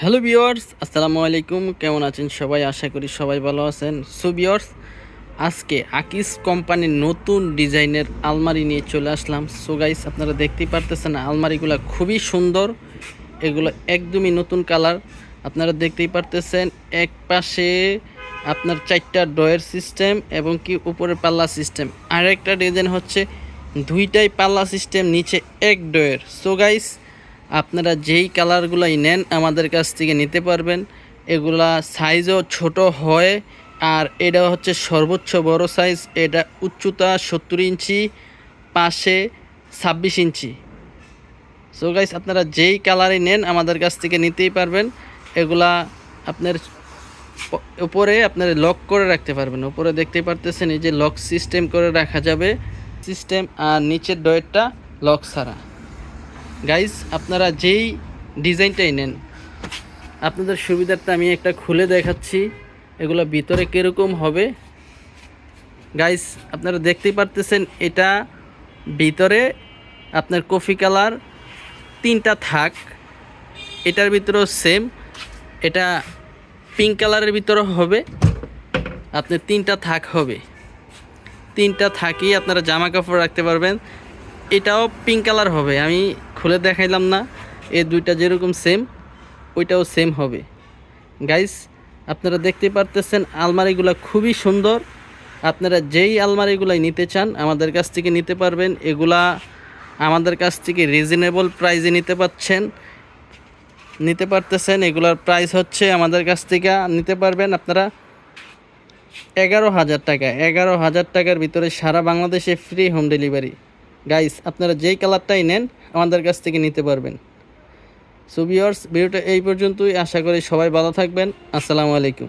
Hello viewers, আসসালামু আলাইকুম। কেমন আছেন সবাই? আশা করি সবাই ভালো আছেন। সো ভিউয়ার্স, আজকে আকিস কোম্পানির নতুন ডিজাইনের আলমারি নিয়ে চলে আসলাম। সো গাইস, আপনারা দেখতেই পারতেছেন আলমারিগুলো খুবই সুন্দর। এগুলো একদমই নতুন কালার। আপনারা দেখতেই পারতেছেন এক পাশে আপনার 4টা ড্রয়ের সিস্টেম এবং কি উপরে পাল্লা সিস্টেম। আর একটা ডিজাইন হচ্ছে দুইটাই পাল্লা সিস্টেম, নিচে এক ড্রয়ের। সো গাইস, আপনারা যেই কালারগুলাই নেন আমাদের কাছ থেকে নিতে পারবেন। এগুলা সাইজও ছোট হয়, আর এটা হচ্ছে সর্বোচ্চ বড় সাইজ। এটা উচ্চতা 70 ইঞ্চি, পাশে 26 ইঞ্চি। সো গাইস, আপনারা যেই কালারই নেন আমাদের কাছ থেকে নিতেই পারবেন। এগুলা আপনার উপরে আপনার লক করে রাখতে পারবেন। উপরে দেখতে পারতেছেন এই যে লক সিস্টেম করে রাখা যাবে সিস্টেম, আর নিচের ডয়েরটা লক ছাড়া। গাইস, আপনারা যেই ডিজাইনটাই নেন আপনাদের সুবিধার্থে আমি একটা খুলে দেখাচ্ছি এগুলো ভিতরে কীরকম হবে। গাইস, আপনারা দেখতেই পারতেছেন এটা ভিতরে আপনার কফি কালার 3টা থাক। এটার ভিতরেও সেম, এটা পিঙ্ক কালারের ভিতরে হবে। আপনার 3টা থাক হবে, 3টা থাকই আপনারা জামা কাপড় রাখতে পারবেন। এটাও পিঙ্ক কালার হবে, আমি খুলে দেখাইলাম না। এই দুইটা যেরকম সেম ওইটাও সেম হবে। গাইস, আপনারা দেখতে পারতেছেন আলমারিগুলো খুবই সুন্দর। আপনারা যেই আলমারিগুলাই নিতে চান আমাদের কাছ থেকে নিতে পারবেন। এগুলা আমাদের কাছ থেকে রিজনেবল প্রাইসে নিতে পারতেছেন। এগুলার প্রাইস হচ্ছে আমাদের কাছ থেকে নিতে পারবেন আপনারা 11,000 টাকা। 11,000 টাকার ভিতরে সারা বাংলাদেশে ফ্রি হোম ডেলিভারি। গাইস, আপনারা যেই কালারটাই নেন আমাদের কাছ থেকে নিতে পারবেন। সো ভিউয়ার্স, ভিডিওটা এই পর্যন্তই। আশা করি সবাই ভালো থাকবেন। আসসালামু আলাইকুম।